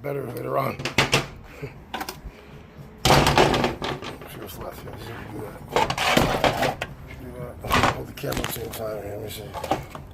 lot better later on. See what's left here. Do that. Hold the camera at the same time here. Let me see.